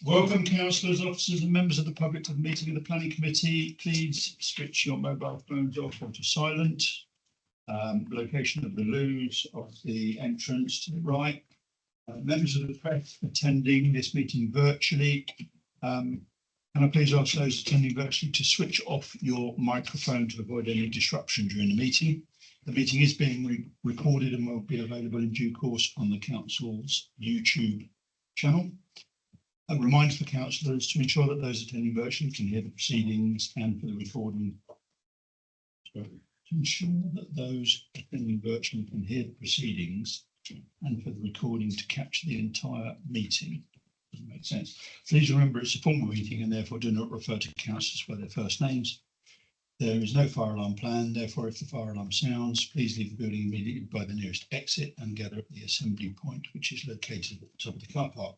Welcome, councillors, officers and members of the public to the meeting of the planning committee. Please switch your mobile phones off or to silent. Location of the loos of the entrance to the right. Members of the press attending this meeting virtually. Can I please ask those attending virtually to switch off your microphone to avoid any disruption during the meeting. The meeting is being recorded and will be available in due course on the council's YouTube channel. A reminder for councillors to ensure that those attending virtually can hear the proceedings and for the recording. So, to ensure that those attending virtually can hear the proceedings and for the recording to capture the entire meeting. Doesn't make sense. Please remember it's a formal meeting and therefore do not refer to councillors by their first names. There is no fire alarm planned, therefore if the fire alarm sounds, please leave the building immediately by the nearest exit and gather at the assembly point, which is located at the top of the car park.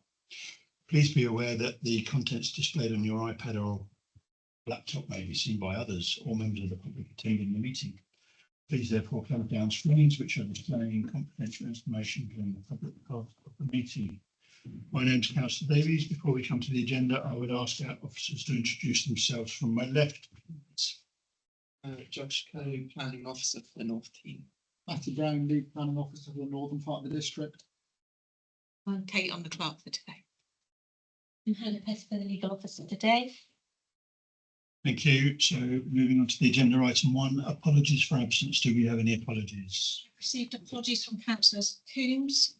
Please be aware that the contents displayed on your iPad or laptop may be seen by others or members of the public attending the meeting. Please therefore close down screens which are displaying confidential information during the public part of the meeting. My name is Councillor Davies. Before we come to the agenda, I would ask our officers to introduce themselves from my left. Josh Coe, Planning Officer for the North Team. Matthew Brown, Lead Planning Officer for the northern part of the district. I'm Kate, I'm the clerk for today. I'm Hannah Pettifer, the legal officer today. Thank you. So moving on to the agenda, item 1, apologies for absence. Do we have any apologies? I've received apologies from councillors Coombs,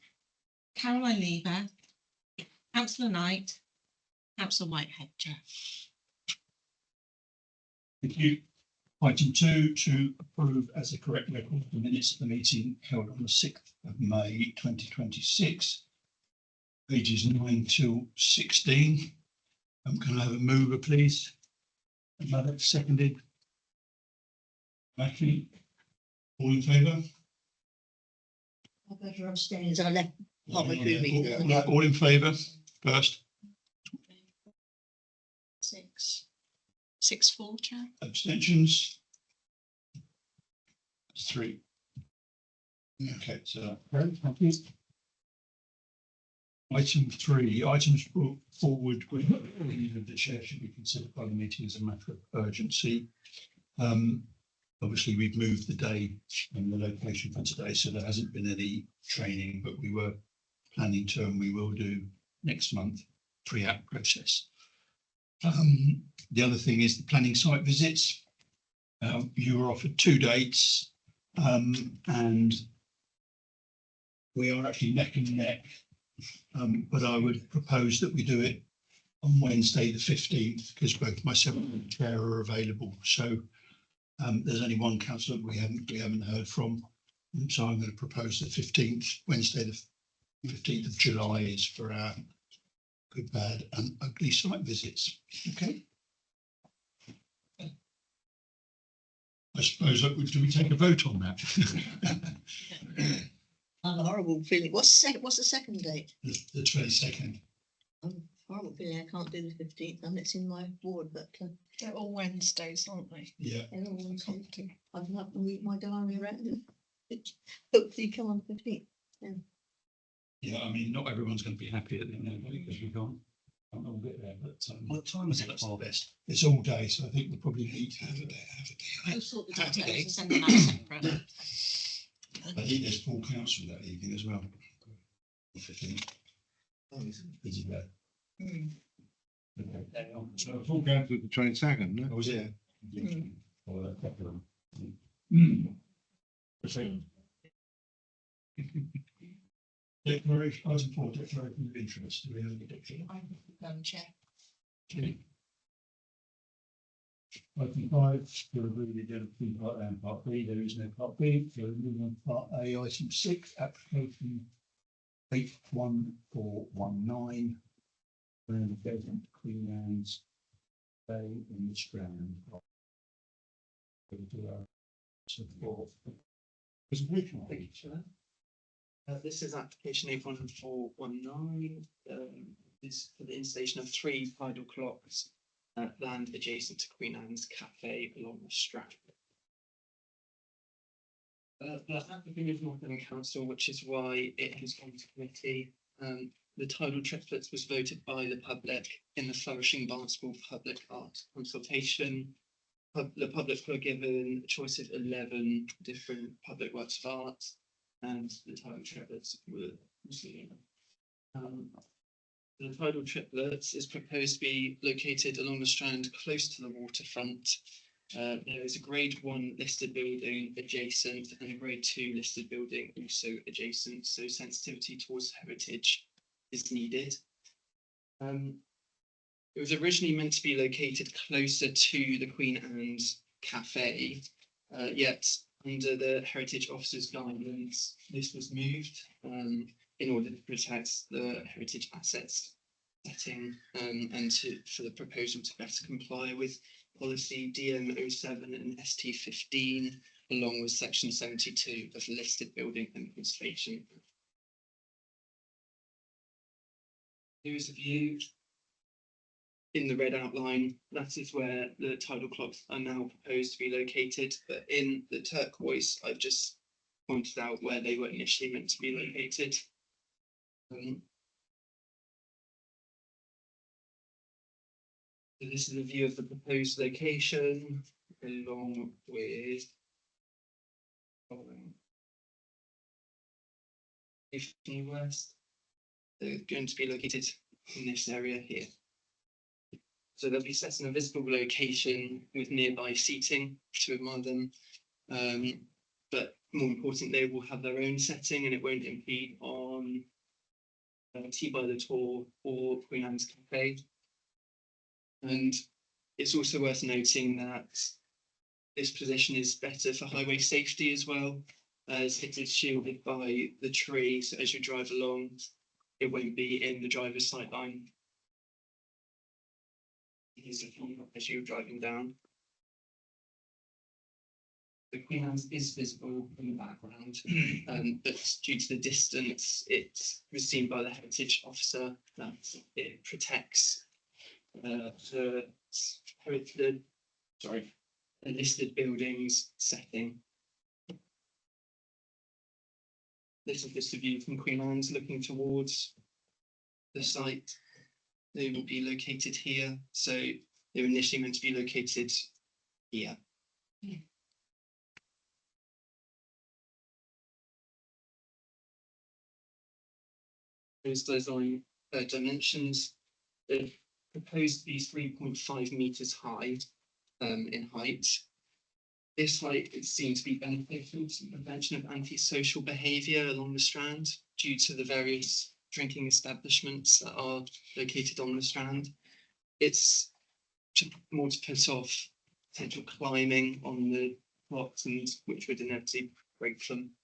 Caroline Lever, Councillor Knight, Councillor Whitehead, Chair. Thank you. Item 2, to approve as a correct record the minutes of the meeting held on the 6th of May 2026, pages 9 till 16. Can I have a mover, please? Another seconded. Matthew, all in favour? I better abstain as I left halfway through the meeting. All in favour first. 6-4, Chair. Abstentions? 3. Okay, so thank you. Item 3, items brought forward with the chair should be considered by the meeting as a matter of urgency. Obviously, we've moved the day and the location for today, so there hasn't been any training, but we were planning to, and we will do next month, pre-app process. The other thing is the planning site visits. You were offered 2 dates, and we are actually neck and neck. But I would propose that we do it on Wednesday the 15th because both myself and the chair are available. So there's only one councillor we haven't heard from. So I'm going to propose the 15th, Wednesday the 15th of July is for our good, bad and ugly site visits. Okay. I suppose, do we take a vote on that? I have a horrible feeling. What's the second date? The 22nd. Horrible feeling I can't do the 15th and it's in my ward, but They're all Wednesdays, aren't they? Yeah. I've not moved my diary around and hopefully come on the 15th. Yeah, I mean, not everyone's going to be happy at the end of it because we can't all get there. But what time is it? That's the best. It's all day, so I think we'll probably need to have a day. I'll sort the details and send them out separate. I think there's full council that evening as well. 15. Busy day. Okay. So full council the 22nd, no? I was there. Declaration, item 4, declaration of interest. Do we have any declaration? Chair. Okay. Item 5, to review the agenda between part A and part B. There is no part B. So moving on to part A, item 6, application 81419. And adjacent to Queen Anne's Bay in the Strand. This is application 81419. This for the installation of 3 tidal clocks at land adjacent to Queen Anne's Cafe along the Strand. The applicant is Northern Council, which is why it has gone to committee. the tidal triplets was voted by the public in the Flourishing Barnstable Public Art Consultation. The public were given a choice of 11 different public works of art, and the tidal triplets were seen. The tidal triplets is proposed to be located along the Strand close to the waterfront. There is a grade 1 listed building adjacent and a grade 2 listed building also adjacent, so sensitivity towards heritage is needed. It was originally meant to be located closer to the Queen Anne's Cafe, yet under the Heritage Officer's guidance, this was moved in order to protect the heritage assets setting and for the proposal to better comply with policy DM07 and ST15, along with section 72 of the listed building and conservation. Here is a view in the red outline. That is where the tidal clocks are now proposed to be located, but in the turquoise, I've just pointed out where they were initially meant to be located. So this is a view of the proposed location along with West. They're going to be located in this area here. So they'll be set in a visible location with nearby seating to admire them. But more important, they will have their own setting and it won't impede on Tea by the Tor or Queen Anne's Cafe. And it's also worth noting that this position is better for highway safety as well, as it is shielded by the tree. So as you drive along, it won't be in the driver's sight line as you're driving down. The Queen Anne's is visible in the background, but due to the distance, it was seen by the Heritage Officer that it protects the listed buildings setting. This is just a view from Queen Anne's looking towards the site. They will be located here, so they were initially meant to be located here. Those design dimensions, they're proposed to be 3.5 meters high in height. This height is seen to be beneficial to the prevention of antisocial behaviour along the Strand due to the various drinking establishments that are located on the Strand. It's more to put off potential climbing on the blocks, and which would inevitably break them.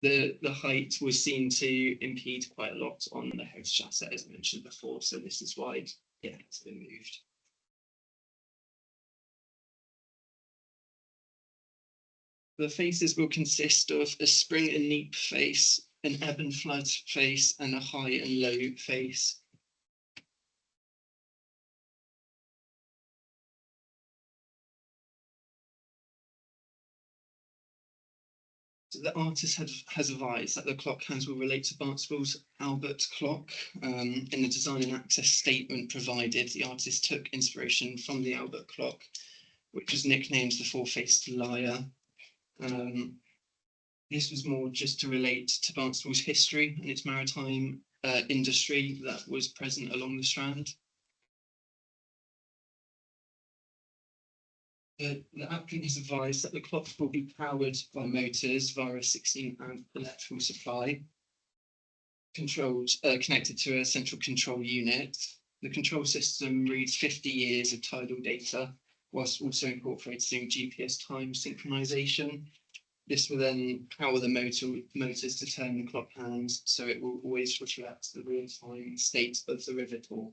The height was seen to impede quite a lot on the heritage asset, as I mentioned before, so this is why it's been moved. The faces will consist of a spring and neap face, an ebb and flood face, and a high and low face. So the artist has advised that the clock hands will relate to Barnstable's Albert clock. In the design and access statement provided, the artist took inspiration from the Albert clock, which was nicknamed the Four-Faced Liar. This was more just to relate to Barnstable's history and its maritime industry that was present along the Strand. The applicant has advised that the clock will be powered by motors via a 16-amp electrical supply, connected to a central control unit. The control system reads 50 years of tidal data, whilst also incorporating GPS time synchronization. This will then power the motors to turn the clock hands, so it will always reflect the real-time state of the river Tor.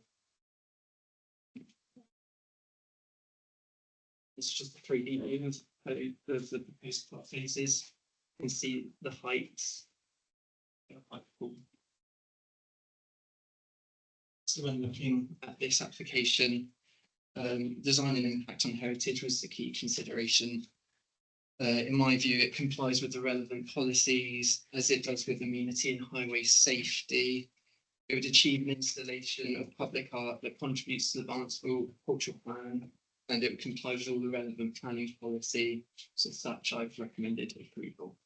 It's just a 3D view of the proposed clock faces. You can see the heights. They're quite cool. So when looking at this application, design and impact on heritage was the key consideration. In my view, it complies with the relevant policies as it does with amenity and highway safety. It would achieve an installation of public art that contributes to the Barnstable cultural plan, and it would comply with all the relevant planning policy. So as such, I've recommended approval.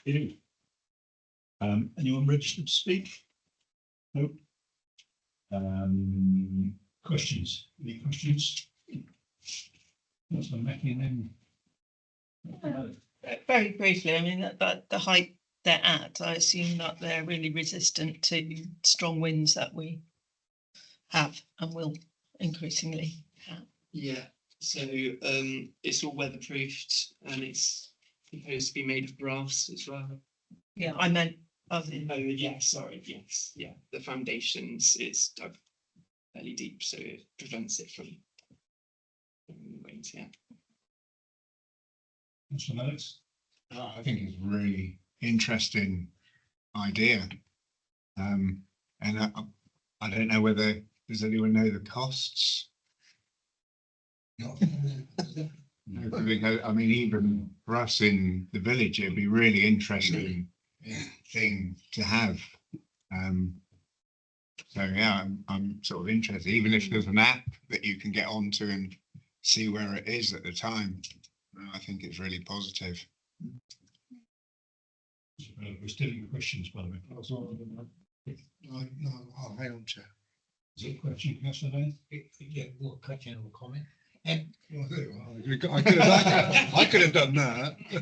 You. Anyone registered to speak? No. Questions? Any questions? Councillor Mackie and then. Very briefly, I mean, that the height they're at, I assume that they're really resistant to strong winds that we have and will increasingly have. Yeah, so it's all weatherproofed and it's supposed to be made of brass as well. Yeah, I meant other Oh, yeah, sorry, yes, yeah. The foundations is dug fairly deep, so it prevents it from winds, yeah. Councillor Alex? I think it's a really interesting idea. And I don't know whether, does anyone know the costs? Because, I mean, even for us in the village, it'd be really interesting thing to have. So yeah, I'm sort of interested, even if there's an app that you can get onto and see where it is at the time. I think it's really positive. We're still in questions, by the way. No, I'll hang on, Chair. Is it a question, Councillor Lane? Yeah, what question or comment? I could have done that. No,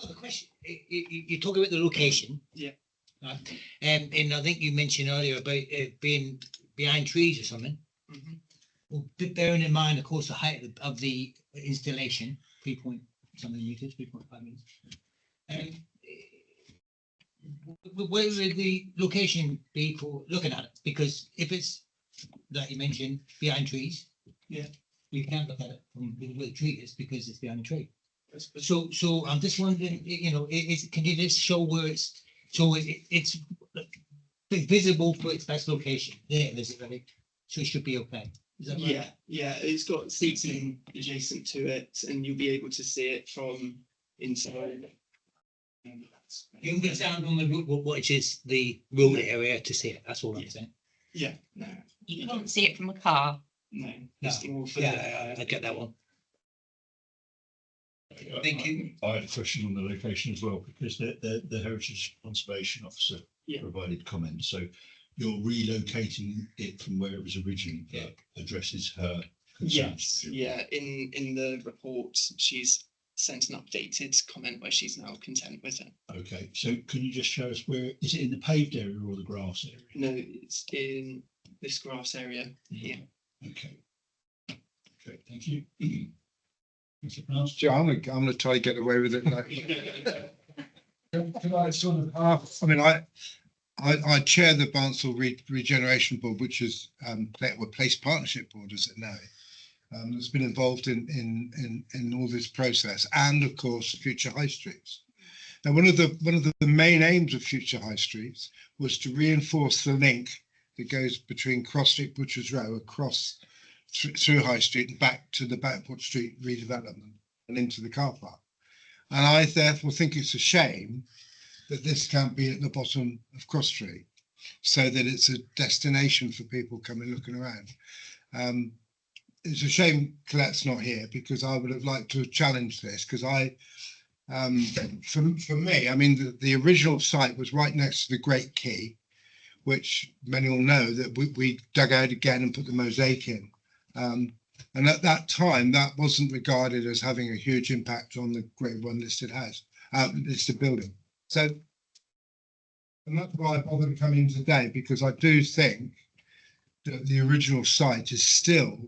the question, you talk about the location. Yeah. Right, and I think you mentioned earlier about it being behind trees or something. Mhm. Well, bearing in mind, of course, the height of the installation, 3 something meters, 3.5 meters. Where would the location be for looking at it? Because if it's, like you mentioned, behind trees. Yeah. You can't look at it from where the tree is because it's behind a tree. That's- So I'm just wondering, can you just show where it's, so it's visible for its best location? There, visibility. So it should be okay. Is that right? Yeah, it's got seating adjacent to it and you'll be able to see it from inside. You can go down on the road, which is the road area to see it. That's all I'm saying. Yeah, no, You can't see it from a car. no. No. Just all for Yeah, I get that one. Thank you. I had a question on the location as well, because the Heritage Conservation Officer Yeah. provided comments, so you're relocating it from where it was originally, that addresses her concerns. Yes, yeah, in the report, she's sent an updated comment where she's now content with it. Okay, so can you just show us where, is it in the paved area or the grass area? No, it's in this grass area here. Okay. Okay, thank you. Councillor Prance? Sure, I'm gonna try to get away with it. Can I sort of half, I mean, I chair the Barnstable Regeneration Board, which is Place Partnership Board, as it now. That's been involved in all this process, and of course Future High Streets. Now, one of the main aims of Future High Streets was to reinforce the link that goes between Cross Street, Butchers Row, across through High Street and back to the Backport Street redevelopment and into the car park. And I therefore think it's a shame that this can't be at the bottom of Cross Street, so that it's a destination for people coming looking around. It's a shame Colette's not here, because I would have liked to challenge this, because for me, I mean, the original site was right next to the Great Quay, which many will know that we dug out again and put the mosaic in. And at that time, that wasn't regarded as having a huge impact on the Grade 1 listed house, listed building. So, and that's why I bothered to come in today, because I do think that the original site is still,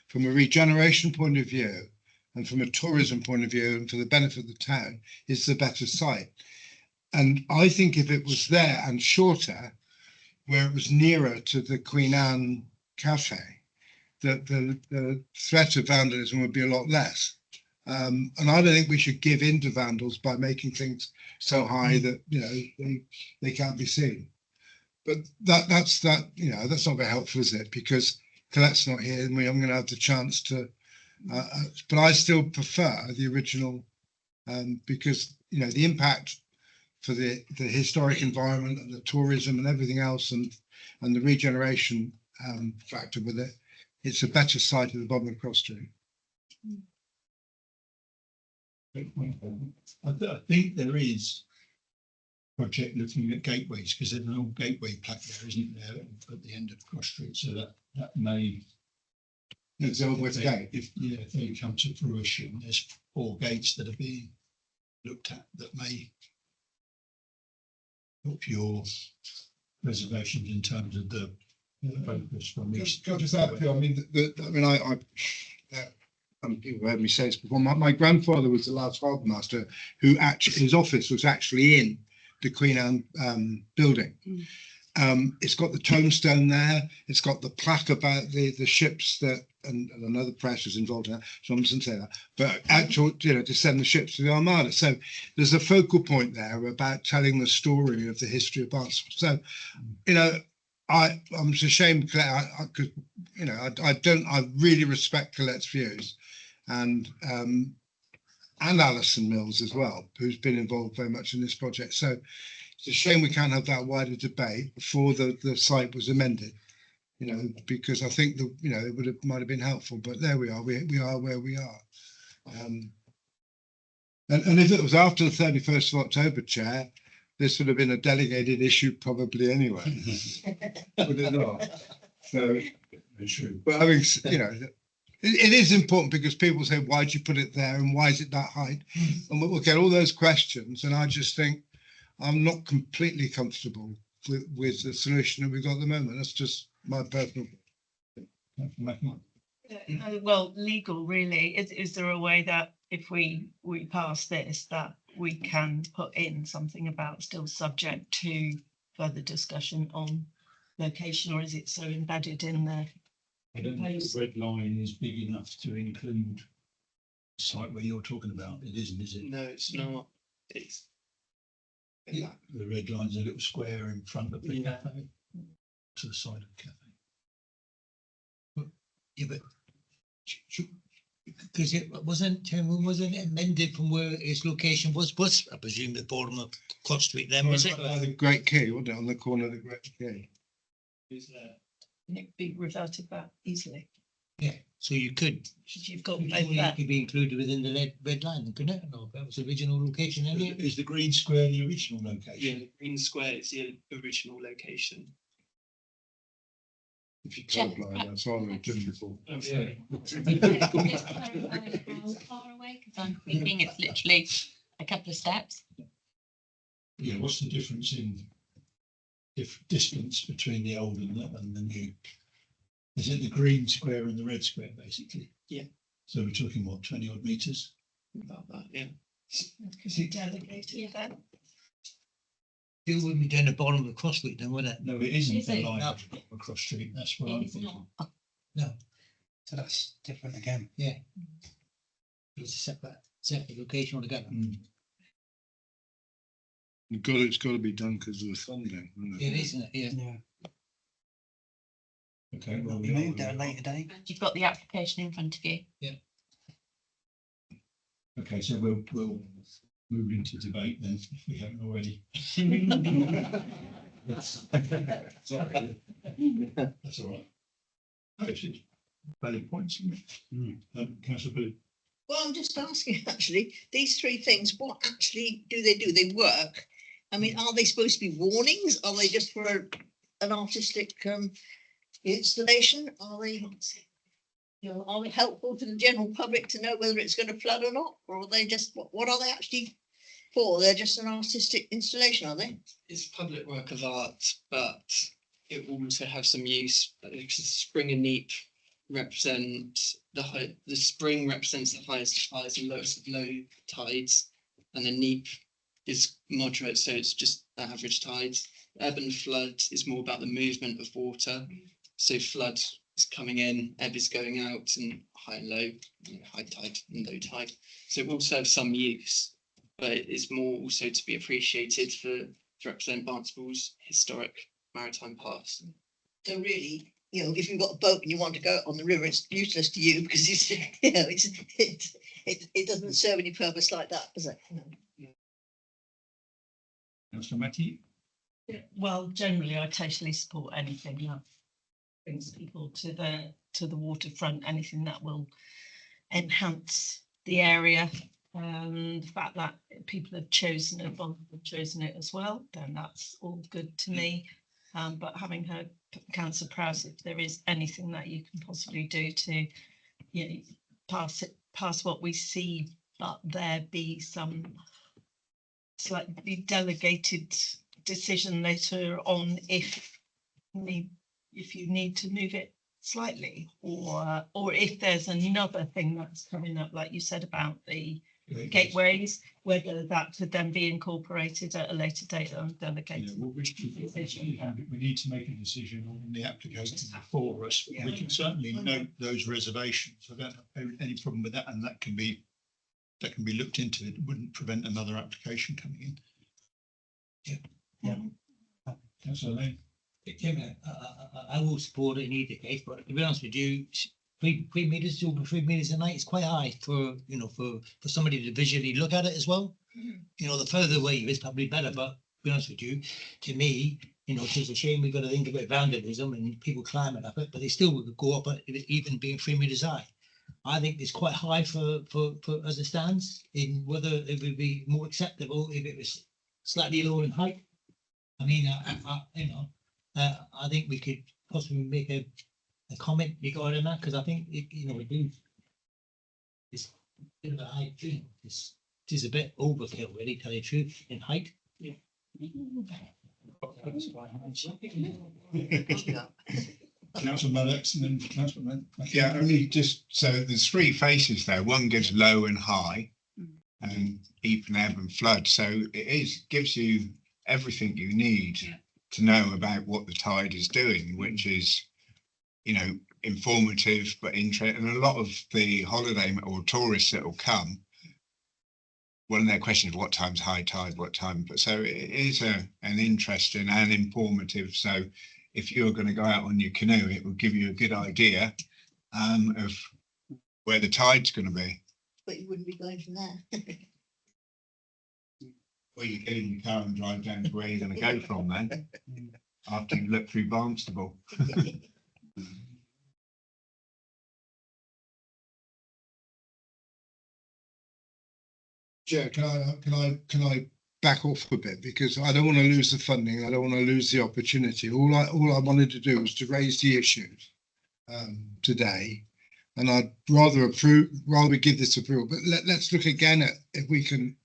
from a regeneration point of view and from a tourism point of view and for the benefit of the town, is the better site. And I think if it was there and shorter, where it was nearer to the Queen Anne Cafe, that the threat of vandalism would be a lot less. And I don't think we should give in to vandals by making things so high that, you know, they can't be seen. But that's not very helpful, is it? Because Colette's not here, and I'm going to have the chance to. But I still prefer the original because the impact for the historic environment and the tourism and everything else and the regeneration factor with it. It's a better site at the bottom of the cross street. I think there is project looking at gateways because there's an old gateway plaque there, isn't there, at the end of Cross Street? So that may. It's the old West Gate. If they come to fruition, there's 4 gates that are being looked at that may help your reservations in terms of the focus from east. Just that, I mean, people heard me say this before. My grandfather was the last harbour master who actually, his office was actually in the Queen Anne building. It's got the tombstone there. It's got the plaque about the ships that, and another press was involved in that, so I mustn't say that, but actual, to send the ships to the Armada. So there's a focal point there about telling the story of the history of Barnstaple. So, I'm ashamed, Colette, because I really respect Colette's views, and Alison Mills as well, who's been involved very much in this project. So it's a shame we can't have that wider debate before the site was amended, because I think it might have been helpful. But there we are. We are where we are. And if it was after the 31st of October, Chair, this would have been a delegated issue probably anyway. Would it not? So, True. but I mean, it is important because people say, why did you put it there and why is it that height? And we'll get all those questions. And I just think I'm not completely comfortable with the solution that we've got at the moment. That's just my personal. Well, legal really, is there a way that if we pass this, that we can put in something about still subject to further discussion on location, or is it so embedded in there? I don't think the red line is big enough to include the site where you're talking about. It isn't, is it? No, it's not. It's The red line's a little square in front of the Yeah. cafe, to the side of the cafe. Yeah, but because it wasn't amended from where its location was, I presume the bottom of Clock Street then, was it? The Great Quay, wasn't it, on the corner of the Great Quay? Can it be reverted back easily? Yeah, so you could. You've got It could be included within the red line, couldn't it? No, that was the original location, isn't it? Is the green square the original yeah, location? the Green Square is the original location. If you Check. colorblind, that's all we're doing before. Just clarify how far away, because I'm thinking it's literally a couple of steps. Yeah, what's the difference in distance between the old and the new? Is it the green square and the red square, basically? Yeah. So we're talking, what, 20 odd metres? About that, yeah. Could be delegated then? It would be down the bottom of the Cross Street then, wouldn't it? No, it isn't Is the it? line No. across street. That's what I'm It's thinking. not. So that's different again. Yeah. It's a separate location altogether. It's got to be done because of the funding. Isn't It isn't it? Yeah. Okay, well, We moved at a later date. And you've got the application in front of you. okay, so we'll move into debate then, if we haven't already. Sorry. That's all right. Actually, valid points, isn't it? Councillor Booth. Well, I'm just asking, actually, these 3 things, what actually do? They work? I mean, are they supposed to be warnings? Are they just for an artistic installation? Are they helpful to the general public to know whether it's going to flood or not? Or are they just, what are they actually for? They're just an artistic installation, are they? It's a public work of art, but it will also have some use. Spring and Neap represent the spring represents the highest tides and lowest of low tides, and the Neap is moderate, so it's just average tides. Ebb and flood is more about the movement of water. So flood is coming in, ebb is going out, and high and low, high tide and low tide. So it will serve some use, but it's more also to be appreciated to represent Barnstaple's historic maritime past. So really, you know, if you've got a boat and you want to go out on the river, it's useless to you because it's, you know, it doesn't serve any purpose like that, does it? No. Councillor Mackie? Well, generally, I totally support anything that brings people to the waterfront, anything that will enhance the area. The fact that people have chosen it as well, then that's all good to me. But having heard Councillor Prowse, if there is anything that you can possibly do to, you know, pass what we see, but there be some slightly delegated decision later on if you need to move it slightly, or if there's another thing that's coming up, like you said about the gateways, whether that could then be incorporated at a later date on Yeah, delegated. well, we need to make a decision on the application before us. We can certainly note those reservations. I don't have any problem with that, and that can be looked into. It wouldn't prevent another application coming in. Councillor Lane? Chairman, I will support it in either case, but to be honest with you, 3 meters over 3 meters a night is quite high for, you know, for somebody to visually look at it as well. You know, the further away you is probably better, but to be honest with you, to me, you know, it's a shame we've got to think about vandalism and people climbing up it, but they still would go up at it even being 3 meters high. I think it's quite high for as it stands, in whether it would be more acceptable if it was slightly lower in height. I mean, I think we could possibly make a comment regarding that, because I think you know, we do. It's a bit of a high tree. It is a bit overkill, really, tell you the truth, in height. Yeah. Councillor Maddox and then Councillor Mackie. Yeah, only just, so there's 3 faces there. One gives low and high and even ebb and flood. So it gives you everything you need to know about what the tide is doing, which is, you know, informative but interesting. And a lot of the holiday or tourists that will come, one of their questions is what time's high tide, what time, but so it is an interesting and informative. So if you're going to go out on your canoe, it will give you a good idea of where the tide's going to be. But you wouldn't be going from there. Well, you get in your car and drive down to where you're going to go from then, after you look through Barnstable. Chair, can I back off a bit, because I don't want to lose the funding. I don't want to lose the opportunity. All I wanted to do was to raise the issues today, and I'd rather we give this approval. But let's look again at if we can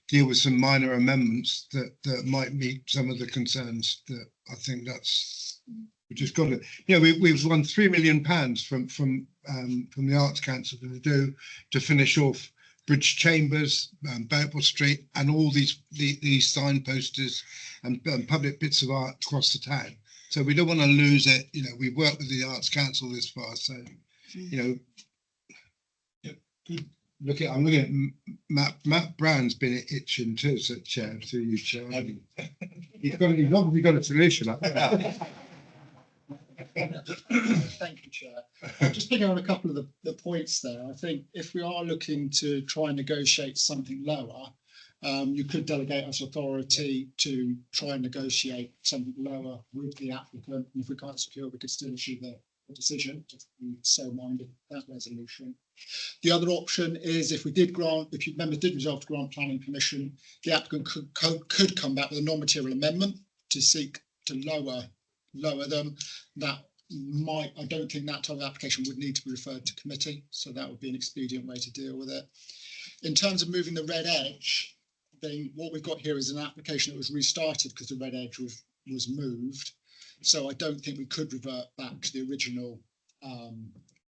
deal with some minor amendments that might meet some of the concerns. That I think that's we just got to. Yeah, we've won £3 million from the Arts Council to finish off Bridge Chambers, Boutwell Street, and all these signposters and public bits of art across the town. So we don't want to lose it. You know, we've worked with the Arts Council this far, so you know. Yeah, good. I'm looking at Matt Brown's been itching too, so Chair, through you, Chair. He's obviously got a solution. Thank you, Chair. Just picking on a couple of the points there, I think if we are looking to try and negotiate something lower, you could delegate us authority to try and negotiate something lower with the applicant. And if we can't secure, we could still issue the decision if we so minded that resolution. The other option is if members did resolve to grant planning permission, the applicant could come back with a non-material amendment to seek to lower them. I don't think that type of application would need to be referred to committee, so that would be an expedient way to deal with it. In terms of moving the red edge, then what we've got here is an application that was restarted because the red edge was moved. So I don't think we could revert back to the original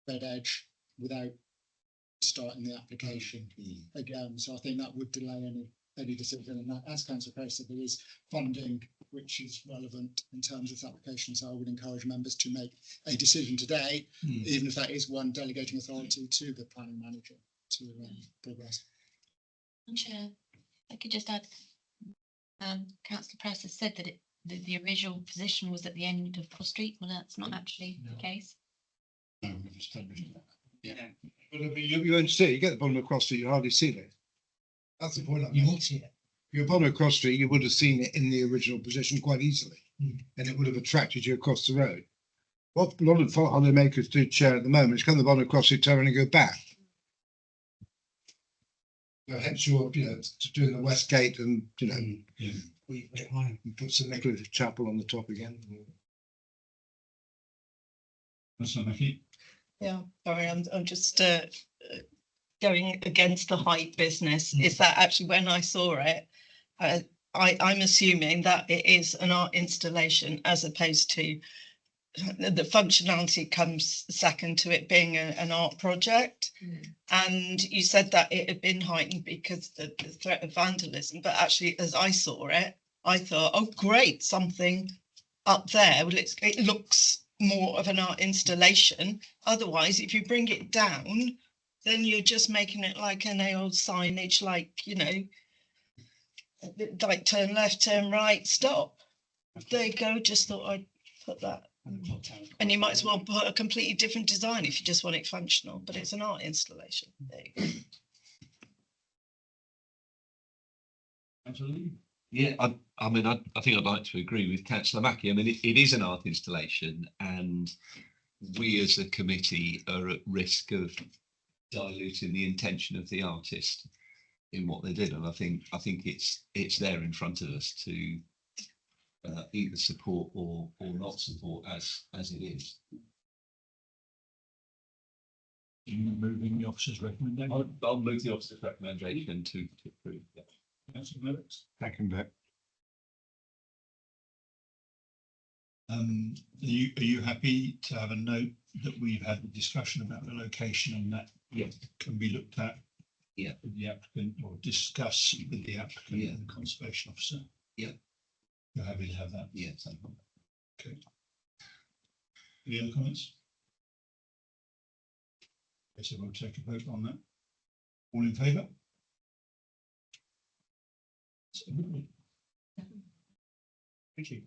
red edge without starting the application again. So I think that would delay any decision. And that, as Councillor Perry said, there is funding which is relevant in terms of this application. So I would encourage members to make a decision today, even if that is one delegating authority to the planning manager to progress. Chair, I could just add, Councillor Press has said that the original position was at the end of Cross Street, well, that's not actually the case. No, we've established that. But I mean, you won't see, you get the bottom of Cross Street, you hardly see it. That's the point I'm You making. won't see it. If you're bottom of Cross Street, you would have seen it in the original position quite easily. Mm. And it would have attracted you across the road. What a lot of holiday makers do chair at the moment is come to the bottom of Cross Street, turn and go back. So hence your, doing the West Gate and, Yeah. and put St Nicholas Chapel on the top again. That's not Mickey. Yeah, sorry, I'm just going against the height business. Is that actually when I saw it, I'm assuming that it is an art installation as opposed to the functionality comes second to it being an art project. And you said that it had been heightened because the threat of vandalism, but actually as I saw it, I thought, oh great, something up there. Well, it looks more of an art installation. Otherwise, if you bring it down, then you're just making it like an old signage, like, like turn left, turn right, stop. There you go, just thought I'd put that. And you might as well put a completely different design if you just want it functional, but it's an art installation. There you go. Absolutely. Yeah, I mean, I think I'd like to agree with Councillor Mackie. I mean, it is an art installation, and we as a committee are at risk of diluting the intention of the artist in what they did. And I think it's there in front of us to either support or not support as it is. Moving the officer's recommendation. I'll move the officer's recommendation to approve. Yeah. Councillor Maddox. Second bit. Are you happy to have a note that we've had a discussion about the location and that can be looked at? Yeah. With the applicant or discuss with the applicant Yeah. and the conservation officer? Yeah. You're happy to have that? Yes. Okay. Any other comments? Okay, so we'll take a vote on that. All in favour? Thank you.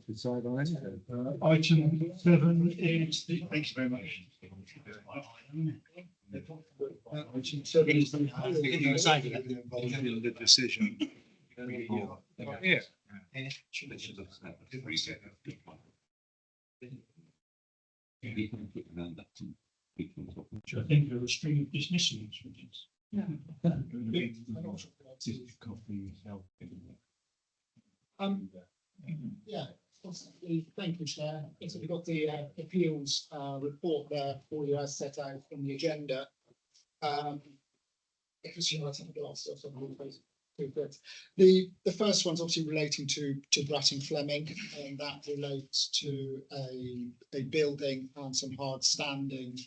Decide on anything. Item 7 is the, thank you very much. Item 7 is the decision. Yeah. I think there are a string of dismissals. Yeah, thank you, Chair. So we've got the appeals report there for you as set out on the agenda. Because you might have a glass or something. The first one's obviously relating to Bratton Fleming, and that relates to a building and some hard standing,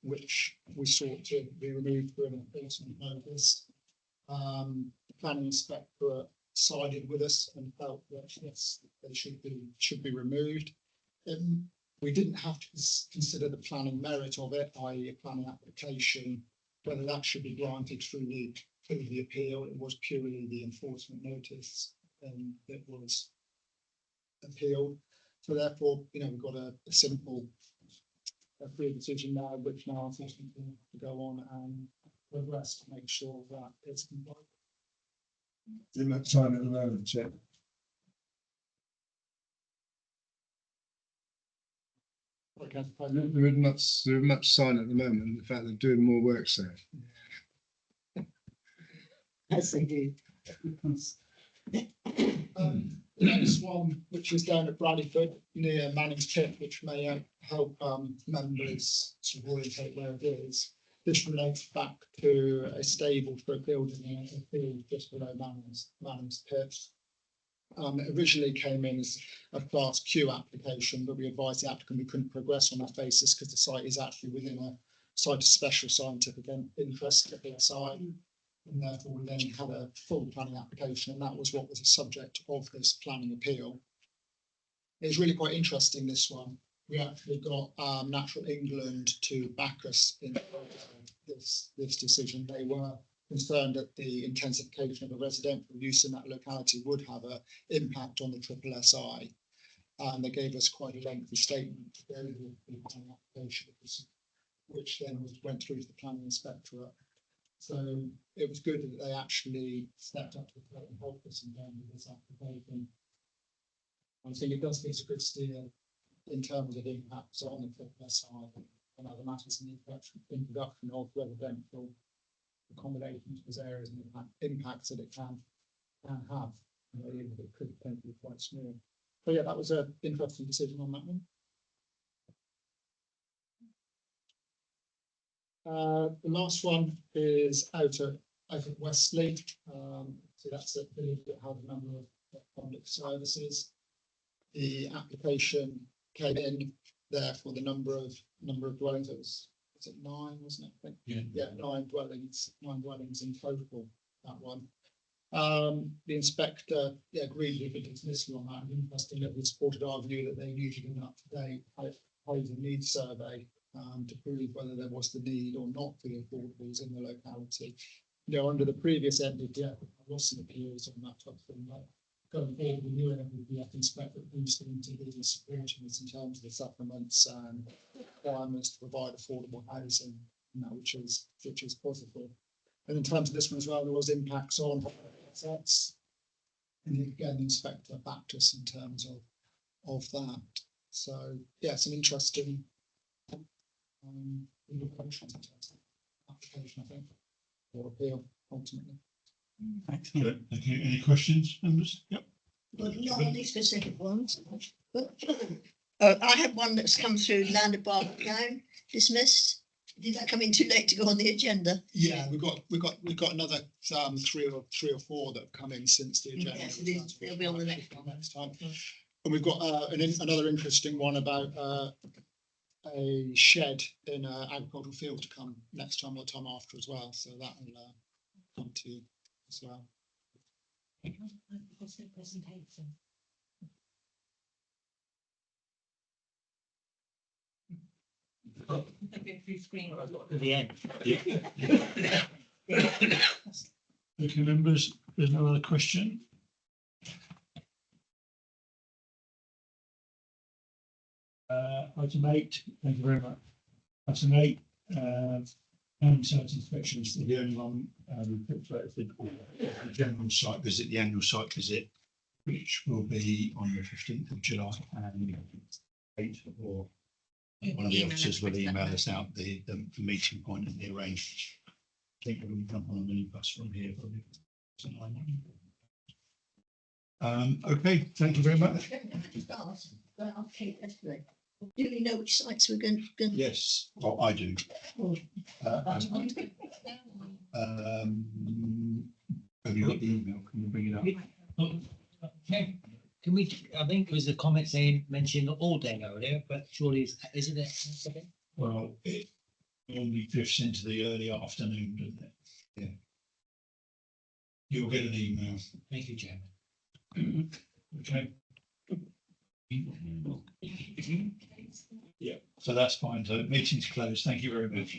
which we sought to be removed through an enforcement notice. The planning inspector sided with us and felt that yes, they should be removed. We didn't have to consider the planning merit of it, i.e. a planning application, whether that should be granted through the appeal. It was purely the enforcement notice that was appealed. So therefore, we've got a simple free decision now, which now unfortunately we have to go on and progress to make sure that it's compliant. In that time at the moment, Chair. There isn't much sign at the moment. In fact, they're doing more work there. Yes, they do. The next one, which is down at Bradford near Manning's Pit, which may help members to orientate where it is. This relates back to a stable for a building in a field just below Manning's Pit. It originally came in as a Class Q application, but we advised the applicant we couldn't progress on that basis because the site is actually within a site of special scientific interest, PSI. And therefore we then had a full planning application, and that was what was the subject of this planning appeal. It's really quite interesting, this one. We actually got Natural England to back us in this decision. They were concerned that the intensification of the residential use in that locality would have an impact on the triple SI. And they gave us quite a lengthy statement to go with the planning application, which then went through to the planning inspectorate. So it was good that they actually stepped up to the plate and helped us in terms of this application. I think it does give us a good steer in terms of impacts on the triple SI and other matters in the introduction of residential accommodation to those areas and the impacts that it can have. Even if it could potentially be quite small. So yeah, that was an interesting decision on that one. The last one is out at Westley. So that's a village that had a number of public services. The application came in there for the number of dwellings. It was it 9, wasn't it? I think? Yeah, 9 dwellings in total. That one. The inspector agreed with the dismissal on that. Interesting that we supported our view that they needed an up-to-date housing needs survey to prove whether there was the need or not for the affordables in the locality. You know, under the previous NDPF, there was some appeals on that type of thing. Like going forward, the new NDPF inspector who's going to be supporting us in terms of the supplements and requirements to provide affordable housing, you know, which is positive. And in terms of this one as well, there was impacts on assets. And again, the inspector backed us in terms of that. So yeah, some interesting implications in terms of application, I think, or appeal ultimately. Excellent. Thank you. Any questions, members? Yep. Well, not any specific ones, but I had one that's come through landed bar down, dismissed. Did that come in too late to go on the agenda? Yeah, we've got another 3 or 4 that have come in since the agenda. Yes, they'll be on the next one. Next time. And we've got another interesting one about a shed in an agricultural field to come next time or the time after as well. So that will come to you as well. Presentation. At the end. Okay, members, there's no other question. Item 8, thank you very much. Item 8, site inspections, the only one we picked out is the general site visit, the annual site visit, which will be on the 15th of July and 8 or one of the officers will email us out the meeting point and the arrangement. I think we'll jump on a minibus from here. Probably. Okay, thank you very much. Do we know which sites we're going to? Yes, well, I do. Have you got the email? Can you bring it up? Can we, I think there was a comment saying, mentioning all day earlier, but surely isn't it? Well, it normally drifts into the early afternoon, doesn't it? Yeah. You'll get an email. Thank you, Chairman. Okay. Yeah, so that's fine. So meeting's closed. Thank you very much.